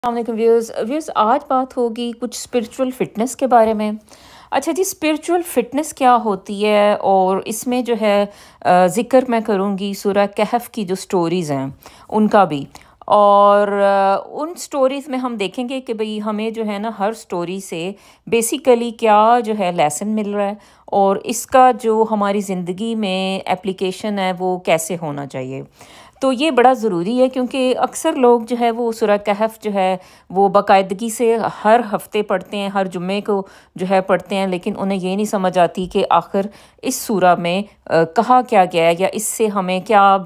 السلام علیکم ویورز آج بات ہوگی کچھ اسپرچول فٹنس کے بارے میں۔ اچھا جی، اسپرچول فٹنس کیا ہوتی ہے؟ اور اس میں جو ہے ذکر میں کروں گی سورہ کہف کی جو سٹوریز ہیں ان کا بھی، اور ان سٹوریز میں ہم دیکھیں گے کہ بھئی ہمیں جو ہے نا ہر سٹوری سے بیسیکلی کیا جو ہے لیسن مل رہا ہے، اور اس کا جو ہماری زندگی میں اپلیکیشن ہے وہ کیسے ہونا چاہیے۔ تو یہ بڑا ضروری ہے کیونکہ اکثر لوگ جو ہے وہ سورہ کہف جو ہے وہ باقاعدگی سے ہر ہفتے پڑھتے ہیں، ہر جمعے کو جو ہے پڑھتے ہیں، لیکن انہیں یہ نہیں سمجھ آتی کہ آخر اس سورہ میں کہا کیا گیا ہے، یا اس سے ہمیں کیا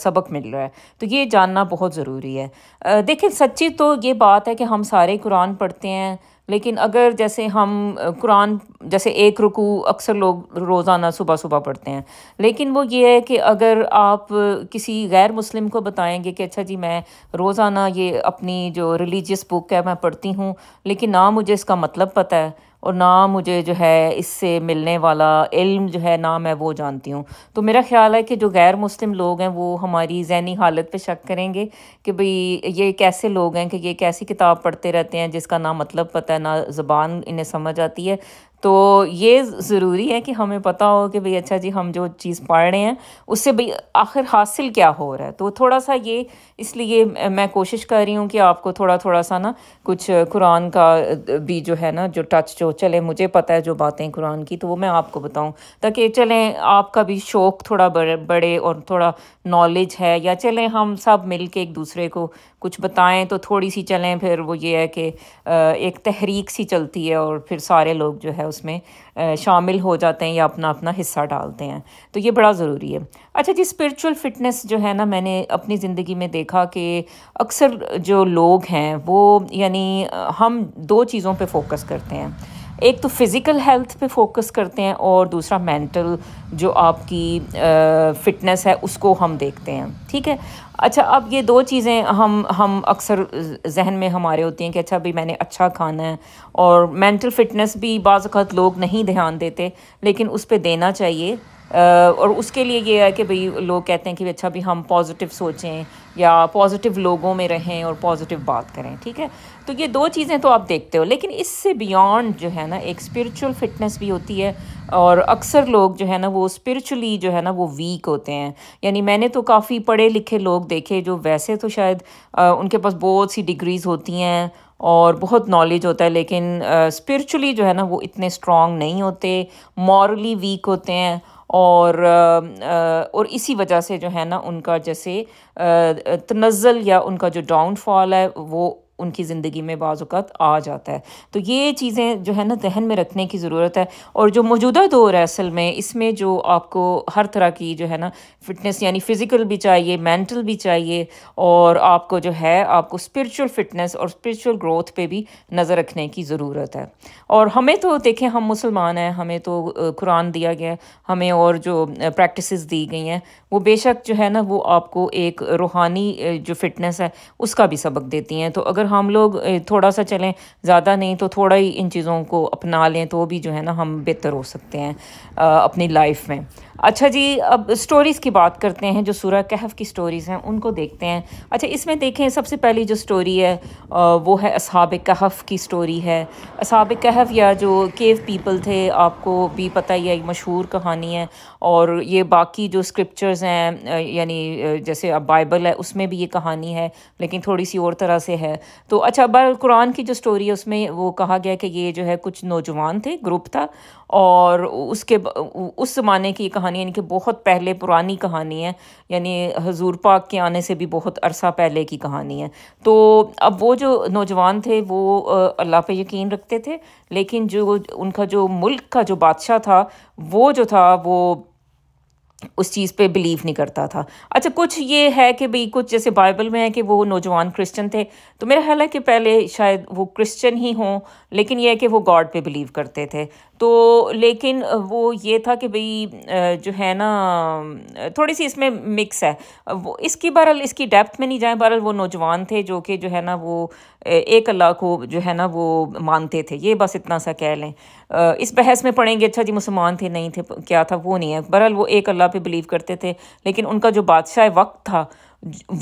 سبق مل رہا ہے۔ تو یہ جاننا بہت ضروری ہے۔ دیکھیں، سچی تو یہ بات ہے کہ ہم سارے قرآن پڑھتے ہیں، لیکن اگر جیسے ہم قرآن جیسے ایک رکوع اکثر لوگ روزانہ صبح صبح پڑھتے ہیں، لیکن وہ یہ ہے کہ اگر آپ کسی غیر مسلم کو بتائیں گے کہ اچھا جی میں روزانہ یہ اپنی جو ریلیجیس بک ہے میں پڑھتی ہوں، لیکن نہ مجھے اس کا مطلب پتہ ہے اور نہ مجھے جو ہے اس سے ملنے والا علم جو ہے نہ میں وہ جانتی ہوں، تو میرا خیال ہے کہ جو غیر مسلم لوگ ہیں وہ ہماری ذہنی حالت پہ شک کریں گے کہ بھئی یہ کیسے لوگ ہیں کہ یہ کیسی کتاب پڑھتے رہتے ہیں جس کا نہ مطلب پتہ ہے نہ زبان انہیں سمجھ آتی ہے۔ تو یہ ضروری ہے کہ ہمیں پتہ ہو کہ بھئی اچھا جی ہم جو چیز پڑھ رہے ہیں اس سے بھئی آخر حاصل کیا ہو رہا ہے۔ تو تھوڑا سا یہ اس لیے میں کوشش کر رہی ہوں کہ آپ کو تھوڑا سا نا کچھ قرآن کا بھی جو ہے نا جو ٹچ جو چلے، مجھے پتہ ہے جو باتیں قرآن کی تو وہ میں آپ کو بتاؤں، تاکہ چلیں آپ کا بھی شوق تھوڑا بڑھے اور تھوڑا نالج ہے، یا چلیں ہم سب مل کے ایک دوسرے کو کچھ بتائیں تو تھوڑی سی چلیں، پھر وہ یہ ہے کہ ایک تحریک سی چلتی ہے اور پھر سارے لوگ جو ہے اس میں شامل ہو جاتے ہیں یا اپنا اپنا حصہ ڈالتے ہیں، تو یہ بڑا ضروری ہے۔ اچھا جی، اسپرچول فٹنس جو ہے نا میں نے اپنی زندگی میں دیکھا کہ اکثر جو لوگ ہیں وہ یعنی ہم دو چیزوں پہ فوکس کرتے ہیں، ایک تو فزیکل ہیلتھ پہ فوکس کرتے ہیں اور دوسرا مینٹل جو آپ کی فٹنس ہے اس کو ہم دیکھتے ہیں، ٹھیک ہے۔ اچھا، اب یہ دو چیزیں ہم اکثر ذہن میں ہمارے ہوتی ہیں کہ اچھا بھئی میں نے اچھا کھانا ہے، اور مینٹل فٹنس بھی بعض اوقات لوگ نہیں دھیان دیتے لیکن اس پہ دینا چاہیے۔ اور اس کے لیے یہ ہے کہ بھئی لوگ کہتے ہیں کہ اچھا بھی ہم پازیٹیو سوچیں یا پازیٹیو لوگوں میں رہیں اور پازیٹیو بات کریں، ٹھیک ہے۔ تو یہ دو چیزیں تو آپ دیکھتے ہو، لیکن اس سے بیانڈ جو ہے نا ایک اسپرچول فٹنس بھی ہوتی ہے، اور اکثر لوگ جو ہے نا وہ اسپرچولی جو ہے نا وہ ویک ہوتے ہیں۔ یعنی میں نے تو کافی پڑھے لکھے لوگ دیکھے جو ویسے تو شاید ان کے پاس بہت سی ڈگریز ہوتی ہیں اور بہت نالج ہوتا ہے، لیکن اسپرچولی جو ہے نا وہ اتنے اسٹرانگ نہیں ہوتے، مورلی ویک ہوتے ہیں، اور اسی وجہ سے جو ہے نا ان کا جیسے تنزل یا ان کا جو ڈاؤن فال ہے وہ ان کی زندگی میں بعض اوقات آ جاتا ہے۔ تو یہ چیزیں جو ہے نا ذہن میں رکھنے کی ضرورت ہے، اور جو موجودہ دور ہے اصل میں اس میں جو آپ کو ہر طرح کی جو ہے نا فٹنس یعنی فزیکل بھی چاہیے، مینٹل بھی چاہیے، اور آپ کو جو ہے آپ کو اسپرچول فٹنس اور اسپرچول گروتھ پہ بھی نظر رکھنے کی ضرورت ہے۔ اور ہمیں تو دیکھیں ہم مسلمان ہیں، ہمیں تو قرآن دیا گیا ہے، ہمیں اور جو پریکٹسز دی گئی ہیں وہ بے شک جو ہے نا وہ آپ کو ایک روحانی جو فٹنس ہے اس کا بھی سبق دیتی ہیں۔ تو اگر ہم لوگ تھوڑا سا چلیں، زیادہ نہیں تو تھوڑا ہی ان چیزوں کو اپنا لیں تو بھی جو ہے نا ہم بہتر ہو سکتے ہیں اپنی لائف میں۔ اچھا جی، اب سٹوریز کی بات کرتے ہیں، جو سورہ کہف کی سٹوریز ہیں ان کو دیکھتے ہیں۔ اچھا، اس میں دیکھیں سب سے پہلی جو سٹوری ہے وہ ہے اصحاب کہف کی سٹوری ہے۔ اصحاب کہف یا جو کیو پیپل تھے، آپ کو بھی پتہ ہی ہے، مشہور کہانی ہے، اور یہ باقی جو اسکرپچرز ہیں یعنی جیسے اب بائبل ہے اس میں بھی یہ کہانی ہے لیکن تھوڑی سی اور طرح سے ہے۔ تو اچھا، قرآن کی جو سٹوری ہے اس میں وہ کہا گیا کہ یہ جو ہے کچھ نوجوان تھے، گروپ تھا، اور اس زمانے کی کہانی یعنی کہ بہت پہلے پرانی کہانی ہے، یعنی حضور پاک کے آنے سے بھی بہت عرصہ پہلے کی کہانی ہے۔ تو اب وہ جو نوجوان تھے وہ اللہ پہ یقین رکھتے تھے، لیکن جو ان کا جو ملک کا جو بادشاہ تھا وہ جو تھا وہ اس چیز پہ بلیو نہیں کرتا تھا۔ اچھا، کچھ یہ ہے کہ بھئی کچھ جیسے بائبل میں ہے کہ وہ نوجوان کرسچن تھے، تو میرا خیال ہے کہ پہلے شاید وہ کرسچن ہی ہوں، لیکن یہ ہے کہ وہ گاڈ پہ بلیو کرتے تھے۔ تو لیکن وہ یہ تھا کہ بھئی جو ہے نا تھوڑی سی اس میں مکس ہے، وہ اس کی بہرحال اس کی ڈیپتھ میں نہیں جائیں، بہرحال وہ نوجوان تھے جو کہ جو ہے نا وہ ایک اللہ کو جو ہے نا وہ مانتے تھے، یہ بس اتنا سا کہہ لیں۔ اس بحث میں پڑھیں گے اچھا جی مسلمان تھے نہیں تھے کیا تھا وہ نہیں ہے، بہرحال وہ ایک اللہ پہ بلیو کرتے تھے، لیکن ان کا جو بادشاہ وقت تھا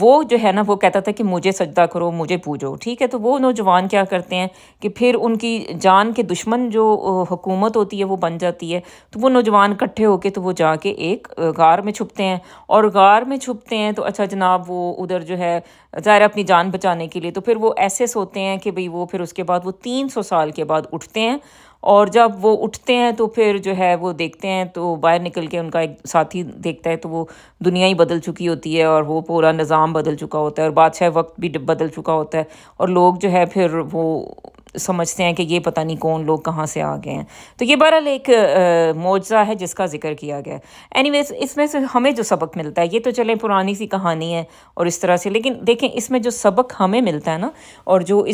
وہ جو ہے نا وہ کہتا تھا کہ مجھے سجدہ کرو، مجھے پوجو، ٹھیک ہے؟ تو وہ نوجوان کیا کرتے ہیں کہ پھر ان کی جان کے دشمن جو حکومت ہوتی ہے وہ بن جاتی ہے، تو وہ نوجوان اکٹھے ہو کے تو وہ جا کے ایک غار میں چھپتے ہیں، اور غار میں چھپتے ہیں تو اچھا جناب وہ ادھر جو ہے ظاہر اپنی جان بچانے کے لیے، تو پھر وہ ایسے سوتے ہیں کہ بھئی وہ پھر اس کے بعد وہ 300 سال کے بعد اٹھتے ہیں، اور جب وہ اٹھتے ہیں تو پھر جو ہے وہ دیکھتے ہیں تو باہر نکل کے ان کا ایک ساتھی دیکھتا ہے تو وہ دنیا ہی بدل چکی ہوتی ہے، اور وہ پورا نظام بدل چکا ہوتا ہے، اور بادشاہ وقت بھی بدل چکا ہوتا ہے، اور لوگ جو ہے پھر وہ سمجھتے ہیں کہ یہ پتہ نہیں کون لوگ کہاں سے آ گئے ہیں۔ تو یہ بہرحال ایک معجزہ ہے جس کا ذکر کیا گیا ہے۔ اینی ویز اس میں سے ہمیں جو سبق ملتا ہے، یہ تو چلیں پرانی سی کہانی ہے اور اس طرح سے، لیکن دیکھیں اس میں جو سبق ہمیں ملتا ہے نا، اور جو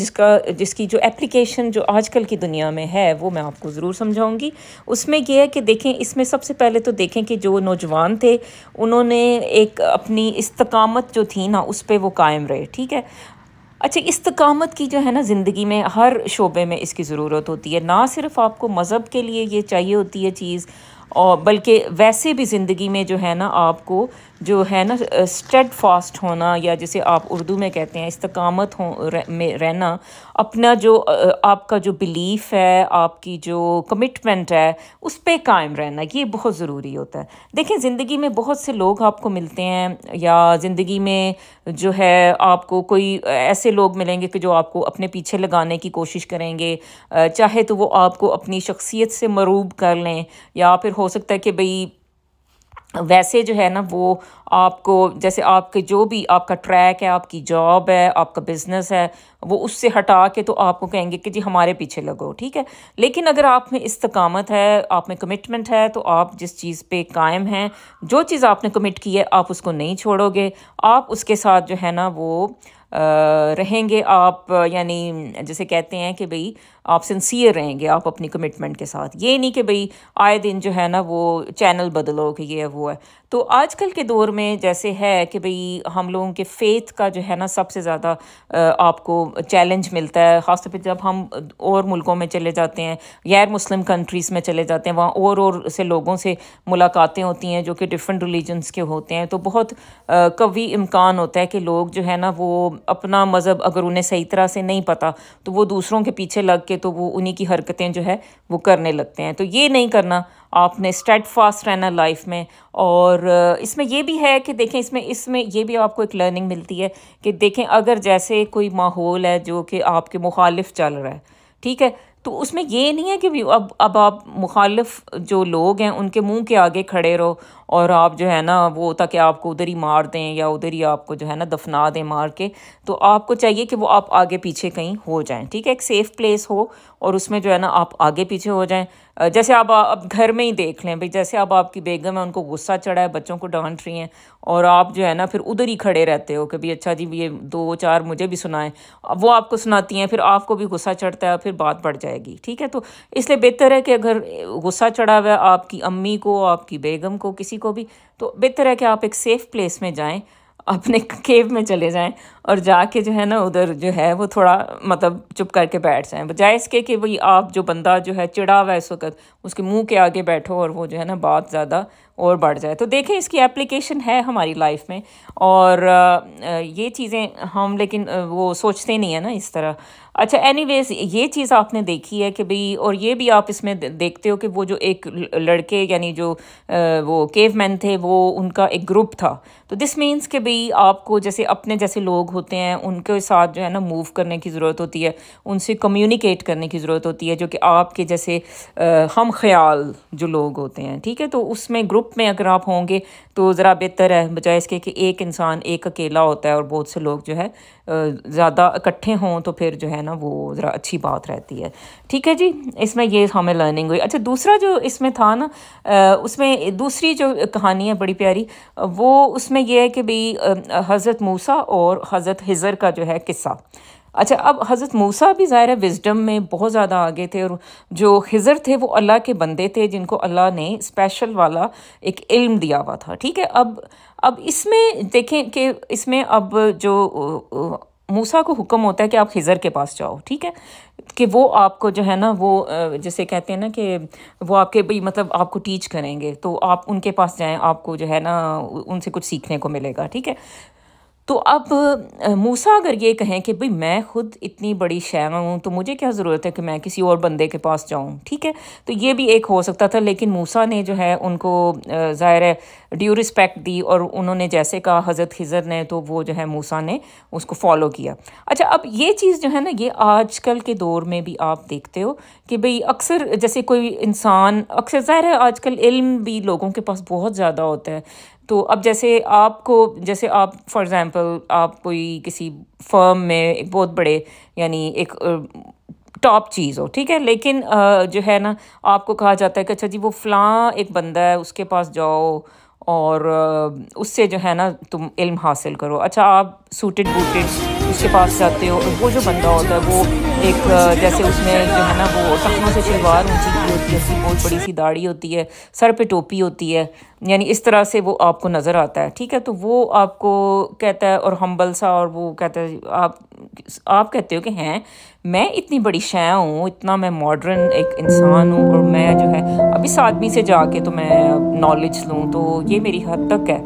جس کی جو اپلیکیشن جو آج کل کی دنیا میں ہے وہ میں آپ کو ضرور سمجھاؤں گی۔ اس میں یہ ہے کہ دیکھیں اس میں سب سے پہلے تو دیکھیں کہ جو نوجوان تھے انہوں نے ایک اپنی استقامت جو تھی نا اس پہ وہ قائم رہے، ٹھیک ہے؟ اچھا، استقامت کی جو ہے نا زندگی میں ہر شعبے میں اس کی ضرورت ہوتی ہے، نہ صرف آپ کو مذہب کے لیے یہ چاہیے ہوتی ہے چیز، اور بلکہ ویسے بھی زندگی میں جو ہے نا آپ کو جو ہے نا اسٹیڈ فاسٹ ہونا، یا جسے آپ اردو میں کہتے ہیں استقامت میں رہنا، اپنا جو آپ کا جو بلیف ہے، آپ کی جو کمٹمنٹ ہے اس پہ قائم رہنا، یہ بہت ضروری ہوتا ہے۔ دیکھیں زندگی میں بہت سے لوگ آپ کو ملتے ہیں، یا زندگی میں جو ہے آپ کو کوئی ایسے لوگ ملیں گے کہ جو آپ کو اپنے پیچھے لگانے کی کوشش کریں گے، چاہے تو وہ آپ کو اپنی شخصیت سے مروب کر لیں، یا پھر ہو سکتا ہے کہ بھئی ویسے جو ہے نا وہ آپ کو جیسے آپ کے جو بھی آپ کا ٹریک ہے، آپ کی جاب ہے، آپ کا بزنس ہے، وہ اس سے ہٹا کے تو آپ کو کہیں گے کہ جی ہمارے پیچھے لگو، ٹھیک ہے؟ لیکن اگر آپ میں استقامت ہے، آپ میں کمٹمنٹ ہے، تو آپ جس چیز پہ قائم ہیں، جو چیز آپ نے کمٹ کی ہے آپ اس کو نہیں چھوڑو گے، آپ اس کے ساتھ جو ہے نا وہ رہیں گے، آپ یعنی جسے کہتے ہیں کہ بھئی آپ سنسیئر رہیں گے آپ اپنی کمٹمنٹ کے ساتھ، یہ نہیں کہ بھئی آئے دن جو ہے نا وہ چینل بدلو کہ یہ وہ ہے۔ تو آج کل کے دور میں جیسے ہے کہ بھئی ہم لوگوں کے فیتھ کا جو ہے نا سب سے زیادہ آپ کو چیلنج ملتا ہے، خاص طور پہ جب ہم اور ملکوں میں چلے جاتے ہیں، غیر مسلم کنٹریز میں چلے جاتے ہیں، وہاں اور سے لوگوں سے ملاقاتیں ہوتی ہیں جو کہ ڈفرینٹ ریلیجنس کے ہوتے ہیں، تو بہت قوی امکان ہوتا ہے کہ لوگ جو ہے نا وہ اپنا مذہب اگر انہیں صحیح طرح سے نہیں پتہ تو وہ دوسروں کے پیچھے لگ کے تو وہ انہی کی حرکتیں جو ہے وہ کرنے لگتے ہیں۔ تو یہ نہیں کرنا، آپ نے اسٹیڈ فاسٹ رہنا لائف میں۔ اور اس میں یہ بھی ہے کہ دیکھیں اس میں یہ بھی آپ کو ایک لرننگ ملتی ہے کہ دیکھیں اگر جیسے کوئی ماحول ہے جو کہ آپ کے مخالف چل رہا ہے، ٹھیک ہے، تو اس میں یہ نہیں ہے کہ اب آپ مخالف جو لوگ ہیں ان کے منہ کے آگے کھڑے رہو، اور آپ جو ہے نا وہ تاکہ آپ کو ادھر ہی مار دیں یا ادھر ہی آپ کو جو ہے نا دفنا دیں مار کے، تو آپ کو چاہیے کہ وہ آپ آگے پیچھے کہیں ہو جائیں، ٹھیک ہے، ایک سیف پلیس ہو، اور اس میں جو ہے نا آپ آگے پیچھے ہو جائیں۔ جیسے اب گھر میں ہی دیکھ لیں بھئی، جیسے اب آپ کی بیگم ہے، ان کو غصہ چڑھا ہے، بچوں کو ڈانٹ رہی ہیں، اور آپ جو ہے نا پھر ادھر ہی کھڑے رہتے ہو کہ بھی اچھا جی یہ 2 4 مجھے بھی سنائیں، اب وہ آپ کو سناتی ہیں، پھر آپ کو بھی غصہ چڑھتا ہے، پھر بات بڑھ جائے گی، ٹھیک ہے؟ تو اس لیے بہتر ہے کہ اگر غصہ چڑھا ہوا ہے آپ کی امی کو، آپ کی بیگم کو، کسی کو بھی، تو بہتر ہے کہ آپ ایک سیف پلیس میں جائیں، اپنے کیو میں چلے جائیں، اور جا کے جو ہے نا ادھر جو ہے وہ تھوڑا مطلب چپ کر کے بیٹھ جائیں، بجائے اس کے کہ وہی آپ جو بندہ جو ہے چڑھا ہوا ہے اس وقت اس کے منہ کے آگے بیٹھو اور وہ جو ہے نا بات زیادہ اور بڑھ جائے۔ تو دیکھیں اس کی اپلیکیشن ہے ہماری لائف میں، اور یہ چیزیں ہم لیکن وہ سوچتے نہیں ہیں نا اس طرح۔ اچھا اینی ویز یہ چیز آپ نے دیکھی ہے کہ بھئی، اور یہ بھی آپ اس میں دیکھتے ہو کہ وہ جو ایک لڑکے یعنی جو وہ کیو مین تھے، وہ ان کا ایک گروپ تھا، تو دس مینس کہ بھئی آپ کو جیسے اپنے جیسے لوگ ہوتے ہیں ان کے ساتھ جو ہے نا موو کرنے کی ضرورت ہوتی ہے، ان سے کمیونیکیٹ کرنے کی ضرورت ہوتی ہے، جو کہ آپ کے جیسے ہم خیال جو لوگ ہوتے ہیں، ٹھیک ہے؟ تو اس میں گروپ میں اگر آپ ہوں گے تو ذرا بہتر ہے، بجائے اس کے کہ ایک انسان ایک اکیلا ہوتا ہے اور بہت سے لوگ جو ہے زیادہ اکٹھے ہوں، تو پھر جو ہے نا وہ ذرا اچھی بات رہتی ہے، ٹھیک ہے جی؟ اس میں یہ ہمیں لرننگ ہوئی۔ اچھا دوسرا جو اس میں تھا نا، اس میں دوسری جو کہانی ہے بڑی پیاری، وہ اس میں یہ ہے کہ بھئی حضرت موسیٰ اور حضرت خضر کا جو ہے قصہ۔ اچھا اب حضرت موسیٰ بھی ظاہر ہے وزڈم میں بہت زیادہ آگے تھے، اور جو خضر تھے وہ اللہ کے بندے تھے جن کو اللہ نے اسپیشل والا ایک علم دیا ہوا تھا، ٹھیک ہے؟ اب اس میں دیکھیں کہ اس میں اب جو موسیٰ کو حکم ہوتا ہے کہ آپ خضر کے پاس جاؤ، ٹھیک ہے، کہ وہ آپ کو جو ہے نا وہ جسے کہتے ہیں نا کہ وہ آپ کے بھئی مطلب آپ کو ٹیچ کریں گے، تو آپ ان کے پاس جائیں، آپ کو جو ہے نا ان سے کچھ سیکھنے کو ملے گا، ٹھیک ہے؟ تو اب موسیٰ اگر یہ کہیں کہ بھئی میں خود اتنی بڑی شے ہوں تو مجھے کیا ضرورت ہے کہ میں کسی اور بندے کے پاس جاؤں، ٹھیک ہے، تو یہ بھی ایک ہو سکتا تھا، لیکن موسیٰ نے جو ہے ان کو ظاہر ہے ڈیو رسپیکٹ دی، اور انہوں نے جیسے کہا حضرت خضر نے، تو وہ جو ہے موسیٰ نے اس کو فالو کیا۔ اچھا، اب یہ چیز جو ہے نا، یہ آج کل کے دور میں بھی آپ دیکھتے ہو کہ بھئی اکثر جیسے کوئی انسان، اکثر ظاہر ہے آج کل علم بھی لوگوں کے پاس بہت زیادہ ہوتا ہے، تو اب جیسے آپ کو، جیسے آپ فار ایگزامپل آپ کوئی کسی فرم میں ایک بہت بڑے، یعنی ایک ٹاپ چیز ہو، ٹھیک ہے، لیکن جو ہے نا آپ کو کہا جاتا ہے کہ اچھا جی وہ فلاں ایک بندہ ہے اس کے پاس جاؤ اور اس سے جو ہے نا تم علم حاصل کرو۔ اچھا، آپ سوٹڈ بوٹڈ اس کے پاس جاتے ہو، اور وہ جو بندہ ہوتا ہے وہ ایک جیسے اس نے جو ہے نا وہ ٹخنوں سے شلوار اونچی کی ہوتی ہے، اس کی بہت بڑی سی داڑھی ہوتی ہے، سر پہ ٹوپی ہوتی ہے، یعنی اس طرح سے وہ آپ کو نظر آتا ہے، ٹھیک ہے، تو وہ آپ کو کہتا ہے، اور ہمبل سا، اور وہ کہتا ہے آپ کہتے ہو کہ ہیں میں اتنی بڑی شے ہوں، اتنا میں ماڈرن ایک انسان ہوں، اور میں جو ہے اب اس آدمی سے جا کے تو میں نالج لوں، تو یہ میری حد تک ہے۔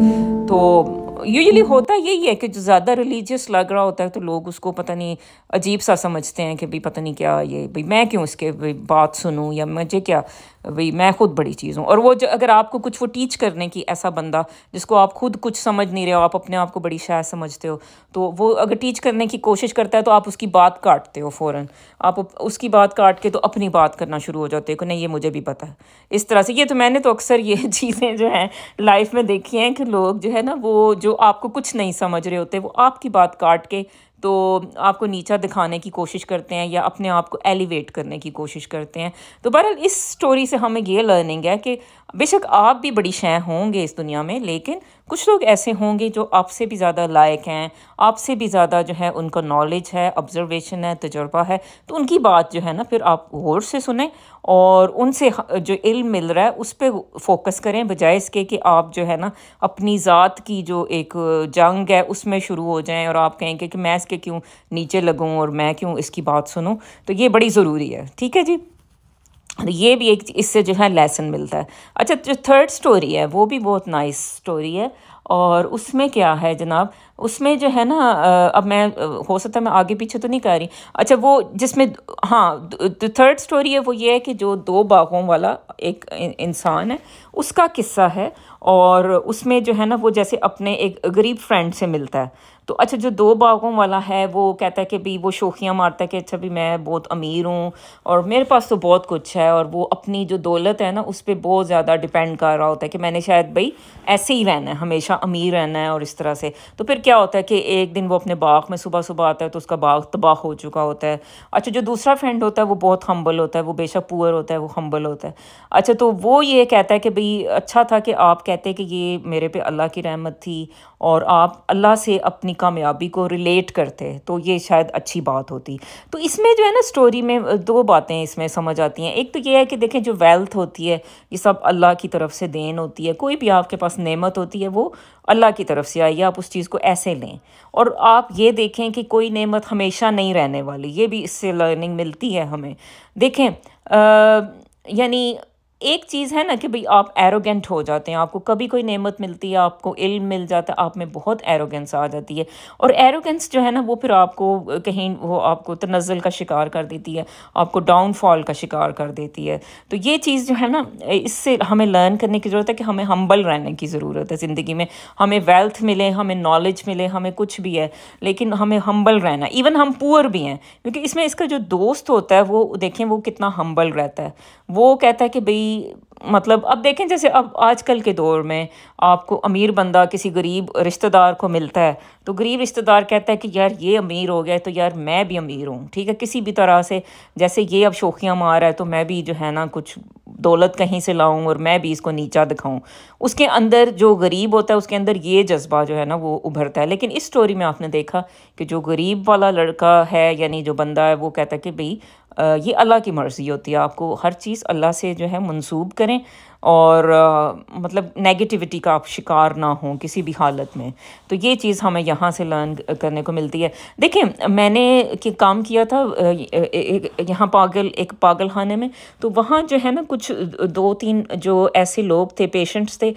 تو یوزلی ہوتا یہی ہے کہ جو زیادہ ریلیجیس لگ رہا ہوتا ہے تو لوگ اس کو پتہ نہیں عجیب سا سمجھتے ہیں کہ بھئی پتہ نہیں کیا یہ، بھئی میں کیوں اس کے بات سنوں، یا مجھے کیا، بھئی میں خود بڑی چیز ہوں۔ اور وہ اگر آپ کو کچھ وہ ٹیچ کرنے کی، ایسا بندہ جس کو آپ خود کچھ سمجھ نہیں رہے ہو، آپ اپنے آپ کو بڑی شاید سمجھتے ہو، تو وہ اگر ٹیچ کرنے کی کوشش کرتا ہے تو آپ اس کی بات کاٹتے ہو فوراً، آپ اس کی بات کاٹ کے تو اپنی بات کرنا شروع ہو جاتے ہو کہ نہیں یہ مجھے بھی پتہ ہے، اس طرح سے۔ یہ تو میں نے تو اکثر یہ چیزیں جو ہیں لائف میں دیکھی ہیں کہ لوگ جو ہے نا وہ جو آپ کو کچھ نہیں سمجھ رہے ہوتے، وہ آپ کی بات کاٹ کے تو آپ کو نیچا دکھانے کی کوشش کرتے ہیں، یا اپنے آپ کو ایلیویٹ کرنے کی کوشش کرتے ہیں۔ تو بہرحال اس سٹوری سے ہمیں یہ لرننگ ہے کہ بے شک آپ بھی بڑی شے ہوں گے اس دنیا میں، لیکن کچھ لوگ ایسے ہوں گے جو آپ سے بھی زیادہ لائق ہیں، آپ سے بھی زیادہ جو ہے ان کا نالج ہے، آبزرویشن ہے، تجربہ ہے، تو ان کی بات جو ہے نا پھر آپ غور سے سنیں، اور ان سے جو علم مل رہا ہے اس پہ فوکس کریں، بجائے اس کے کہ آپ جو ہے نا اپنی ذات کی جو ایک جنگ ہے اس میں شروع ہو جائیں، اور آپ کہیں کہ میں اس کے کیوں نیچے لگوں اور میں کیوں اس کی بات سنوں۔ تو یہ بڑی ضروری ہے، ٹھیک ہے جی، یہ بھی ایک اس سے جو ہے لیسن ملتا ہے۔ اچھا، جو تھرڈ سٹوری ہے وہ بھی بہت نائس سٹوری ہے، اور اس میں کیا ہے جناب، اس میں جو ہے نا اب میں ہو سکتا ہے میں آگے پیچھے تو نہیں کہہ رہی، اچھا وہ جس میں ہاں تھرڈ سٹوری ہے وہ یہ ہے کہ جو دو باغوں والا ایک انسان ہے، اس کا قصہ ہے، اور اس میں جو ہے نا وہ جیسے اپنے ایک غریب فرینڈ سے ملتا ہے۔ تو اچھا جو دو باغوں والا ہے وہ کہتا ہے کہ بھی وہ شوخیاں مارتا ہے کہ اچھا بھی میں بہت امیر ہوں اور میرے پاس تو بہت کچھ ہے، اور وہ اپنی جو دولت ہے نا اس پہ بہت زیادہ ڈیپینڈ کر رہا ہوتا ہے کہ میں نے شاید بھائی ایسے ہی رہنا ہے، ہمیشہ امیر رہنا ہے، اور اس طرح سے۔ تو پھر کیا ہوتا ہے کہ ایک دن وہ اپنے باغ میں صبح صبح آتا ہے تو اس کا باغ تباہ ہو چکا ہوتا ہے۔ اچھا جو دوسرا فرینڈ ہوتا ہے وہ بہت ہمبل ہوتا ہے، وہ بے شک پور ہوتا ہے، وہ ہمبل ہوتا ہے۔ اچھا تو وہ یہ کہتا ہے کہ بھئی اچھا تھا کہ آپ کہتے کہ یہ میرے پہ اللہ کی رحمت تھی، اور آپ اللہ سے اپنی کامیابی کو ریلیٹ کرتے تو یہ شاید اچھی بات ہوتی۔ تو اس میں جو ہے نا سٹوری میں دو باتیں اس میں سمجھ آتی ہیں۔ ایک تو یہ ہے کہ دیکھیں جو ویلتھ ہوتی ہے یہ سب اللہ کی طرف سے دین ہوتی ہے، کوئی بھی آپ کے پاس نعمت ہوتی ہے وہ اللہ کی طرف سے آئی ہے، آپ اس چیز کو ایسے لیں۔ اور آپ یہ دیکھیں کہ کوئی نعمت ہمیشہ نہیں رہنے والی، یہ بھی اس سے لرننگ ملتی ہے ہمیں۔ دیکھیں یعنی ایک چیز ہے نا کہ بھئی آپ ایروگنٹ ہو جاتے ہیں، آپ کو کبھی کوئی نعمت ملتی ہے، آپ کو علم مل جاتا ہے، آپ میں بہت ایروگنس آ جاتی ہے، اور ایروگنس جو ہے نا وہ پھر آپ کو کہیں وہ آپ کو تنزل کا شکار کر دیتی ہے، آپ کو ڈاؤن فال کا شکار کر دیتی ہے۔ تو یہ چیز جو ہے نا اس سے ہمیں لرن کرنے کی ضرورت ہے کہ ہمیں ہمبل رہنے کی ضرورت ہے زندگی میں، ہمیں ویلتھ ملے، ہمیں نالج ملے، ہمیں کچھ بھی ہے، لیکن ہمیں ہمبل رہنا ہے۔ ایون ہم پور بھی ہیں، کیونکہ اس میں اس کا جو دوست ہوتا ہے وہ دیکھیں وہ کتنا ہمبل رہتا ہے، وہ کہتا ہے کہ بھئی مطلب اب دیکھیں جیسے اب آج کل کے دور میں آپ کو امیر بندہ کسی غریب رشتہ دار کو ملتا ہے تو غریب رشتہ دار کہتا ہے کہ یار یہ امیر ہو گیا تو یار میں بھی امیر ہوں، ٹھیک ہے، کسی بھی طرح سے، جیسے یہ اب شوخیاں مار رہا ہے تو میں بھی جو ہے نا کچھ دولت کہیں سے لاؤں اور میں بھی اس کو نیچا دکھاؤں۔ اس کے اندر جو غریب ہوتا ہے اس کے اندر یہ جذبہ جو ہے نا وہ ابھرتا ہے۔ لیکن اس سٹوری میں آپ نے دیکھا کہ جو غریب والا لڑکا ہے یعنی جو بندہ ہے وہ کہتا ہے کہ بھئی یہ اللہ کی مرضی ہوتی ہے، آپ کو ہر چیز اللہ سے جو ہے منسوب کریں، اور مطلب نیگیٹیوٹی کا آپ شکار نہ ہوں کسی بھی حالت میں۔ تو یہ چیز ہمیں یہاں سے لرن کرنے کو ملتی ہے۔ دیکھیں میں نے کام کیا تھا یہاں ایک پاگل خانے میں، تو وہاں جو ہے نا کچھ 2-3 جو ایسے لوگ تھے، پیشنٹس تھے،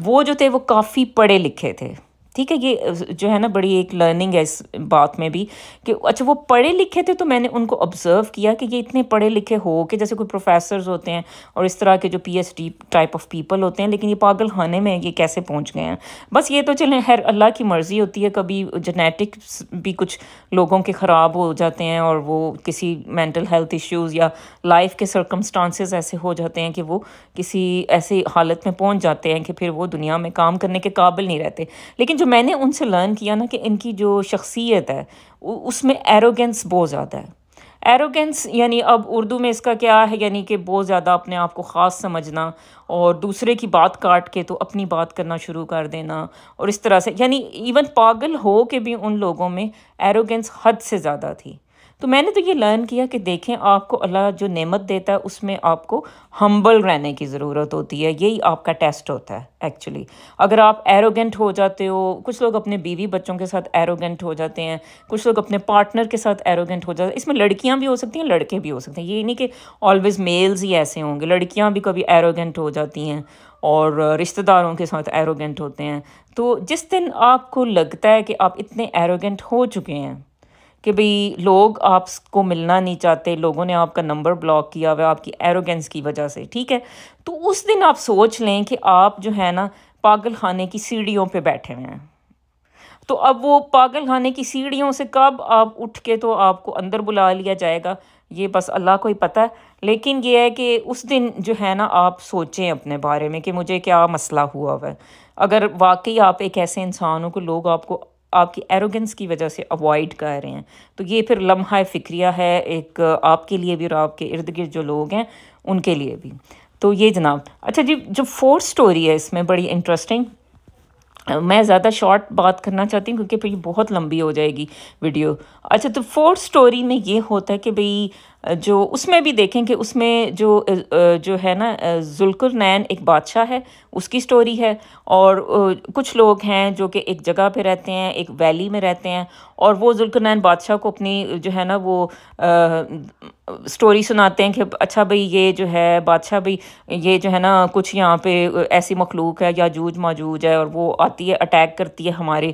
وہ جو تھے وہ کافی پڑھے لکھے تھے، ٹھیک ہے، یہ جو ہے نا بڑی ایک لرننگ ہے اس بات میں بھی کہ اچھا وہ پڑھے لکھے تھے، تو میں نے ان کو آبزرو کیا کہ یہ اتنے پڑھے لکھے ہو کہ جیسے کوئی پروفیسرز ہوتے ہیں اور اس طرح کے جو P H D type of people ہوتے ہیں، لیکن یہ پاگل خانے میں یہ کیسے پہنچ گئے ہیں؟ بس یہ تو چلیں خیر اللہ کی مرضی ہوتی ہے، کبھی جینیٹکس بھی کچھ لوگوں کے خراب ہو جاتے ہیں اور وہ کسی مینٹل ہیلتھ ایشوز یا لائف کے سرکمسٹانسز ایسے ہو جاتے ہیں کہ وہ کسی ایسی حالت میں پہنچ جاتے ہیں کہ پھر وہ دنیا میں کام کرنے کے قابل نہیں رہتے۔ لیکن جو میں نے ان سے لرن کیا نا کہ ان کی جو شخصیت ہے اس میں ایروگنس بہت زیادہ ہے۔ ایروگنس یعنی اب اردو میں اس کا کیا ہے، یعنی کہ بہت زیادہ اپنے آپ کو خاص سمجھنا اور دوسرے کی بات کاٹ کے تو اپنی بات کرنا شروع کر دینا، اور اس طرح سے یعنی ایون پاگل ہو کے بھی ان لوگوں میں ایروگنس حد سے زیادہ تھی۔ تو میں نے تو یہ لرن کیا کہ دیکھیں آپ کو اللہ جو نعمت دیتا ہے اس میں آپ کو ہمبل رہنے کی ضرورت ہوتی ہے، یہی آپ کا ٹیسٹ ہوتا ہے ایکچولی۔ اگر آپ ایروگنٹ ہو جاتے ہو، کچھ لوگ اپنے بیوی بچوں کے ساتھ ایروگنٹ ہو جاتے ہیں، کچھ لوگ اپنے پارٹنر کے ساتھ ایروگنٹ ہو جاتے ہیں، اس میں لڑکیاں بھی ہو سکتی ہیں لڑکے بھی ہو سکتے ہیں، یہ نہیں کہ آلویز میلز ہی ایسے ہوں گے، لڑکیاں بھی کبھی ایروگنٹ ہو جاتی ہیں اور رشتہ داروں کے ساتھ ایروگنٹ ہوتے ہیں۔ تو جس دن آپ کو لگتا ہے کہ آپ اتنے ایروگنٹ ہو چکے ہیں کہ بھئی لوگ آپ کو ملنا نہیں چاہتے، لوگوں نے آپ کا نمبر بلاک کیا ہوا ہے آپ کی ایروگنس کی وجہ سے، ٹھیک ہے، تو اس دن آپ سوچ لیں کہ آپ جو ہے نا پاگل خانے کی سیڑھیوں پہ بیٹھے ہوئے ہیں۔ تو اب وہ پاگل خانے کی سیڑھیوں سے کب آپ اٹھ کے تو آپ کو اندر بلا لیا جائے گا، یہ بس اللہ کو ہی پتہ ہے۔ لیکن یہ ہے کہ اس دن جو ہے نا آپ سوچیں اپنے بارے میں کہ مجھے کیا مسئلہ ہوا ہوا ہے۔ اگر واقعی آپ ایک ایسے انسان ہو کہ لوگ آپ کو آپ کی ایروگنس کی وجہ سے اوائڈ کر رہے ہیں، تو یہ پھر لمحہ فکریہ ہے ایک آپ کے لیے بھی اور آپ کے ارد گرد جو لوگ ہیں ان کے لیے بھی۔ تو یہ جناب، اچھا جی، جو فورتھ سٹوری ہے اس میں بڑی انٹرسٹنگ، میں زیادہ شارٹ بات کرنا چاہتی ہوں کیونکہ پھر یہ بہت لمبی ہو جائے گی ویڈیو۔ اچھا، تو فورتھ سٹوری میں یہ ہوتا ہے کہ بھئی جو اس میں بھی دیکھیں کہ اس میں جو ہے نا ذوالقرنین ایک بادشاہ ہے، اس کی سٹوری ہے، اور کچھ لوگ ہیں جو کہ ایک جگہ پہ رہتے ہیں، ایک ویلی میں رہتے ہیں، اور وہ ذوالقرنین بادشاہ کو اپنی جو ہے نا وہ سٹوری سناتے ہیں کہ اچھا بھئی یہ جو ہے بادشاہ، بھئی یہ جو ہے نا کچھ یہاں پہ ایسی مخلوق ہے یاجوج ماجوج ہے، اور وہ آتی ہے اٹیک کرتی ہے ہمارے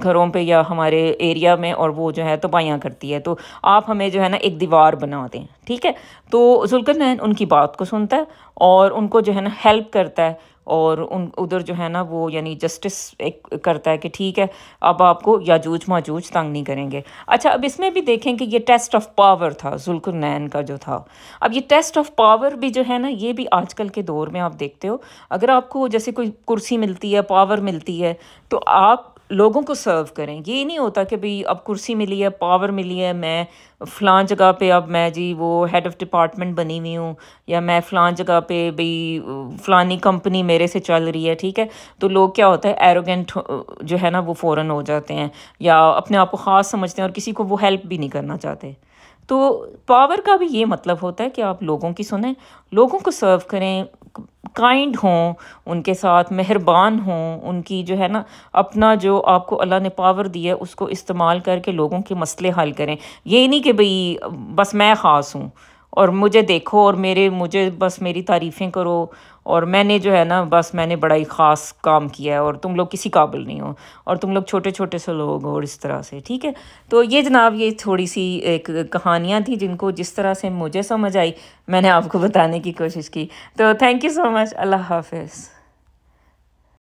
گھروں پہ یا ہمارے ایریا میں، اور وہ جو ہے تباہیاں کرتی ہے، تو آپ ہمیں جو ہے نا ایک دیوار بنا دیں، ٹھیک ہے۔ تو ذوالقرنین ان کی بات کو سنتا ہے اور ان کو جو ہے نا ہیلپ کرتا ہے، اور ادھر جو ہے نا وہ یعنی جسٹس ایک کرتا ہے کہ ٹھیک ہے اب آپ کو یاجوج ماجوج تنگ نہیں کریں گے۔ اچھا، اب اس میں بھی دیکھیں کہ یہ ٹیسٹ آف پاور تھا ذوالقرنین کا جو تھا۔ اب یہ ٹیسٹ آف پاور بھی جو ہے نا یہ بھی آج کل کے دور میں آپ دیکھتے ہو، اگر آپ کو جیسے کوئی کرسی ملتی ہے، پاور ملتی ہے، تو آپ لوگوں کو سرو کریں۔ یہ نہیں ہوتا کہ بھئی اب کرسی ملی ہے، پاور ملی ہے، میں فلاں جگہ پہ اب میں جی وہ ہیڈ آف ڈپارٹمنٹ بنی ہوئی ہوں، یا میں فلاں جگہ پہ بھئی فلانی کمپنی میرے سے چل رہی ہے، ٹھیک ہے، تو لوگ کیا ہوتا ہے ایروگنٹ جو ہے نا وہ فوراً ہو جاتے ہیں، یا اپنے آپ کو خاص سمجھتے ہیں اور کسی کو وہ ہیلپ بھی نہیں کرنا چاہتے۔ تو پاور کا بھی یہ مطلب ہوتا ہے کہ آپ لوگوں کی سنیں، لوگوں کو سرو کریں، کائنڈ ہوں، ان کے ساتھ مہربان ہوں، ان کی جو ہے نا اپنا جو آپ کو اللہ نے پاور دی ہے اس کو استعمال کر کے لوگوں کے مسئلے حل کریں۔ یہ نہیں کہ بھئی بس میں خاص ہوں اور مجھے دیکھو اور مجھے بس میری تعریفیں کرو، اور میں نے جو ہے نا بس میں نے بڑا ہی خاص کام کیا ہے اور تم لوگ کسی قابل نہیں ہو، اور تم لوگ چھوٹے چھوٹے سے لوگ ہو، اور اس طرح سے، ٹھیک ہے۔ تو یہ جناب یہ تھوڑی سی ایک کہانیاں تھیں جن کو جس طرح سے مجھے سمجھ آئی میں نے آپ کو بتانے کی کوشش کی۔ تو تھینک یو سو مچ، اللہ حافظ۔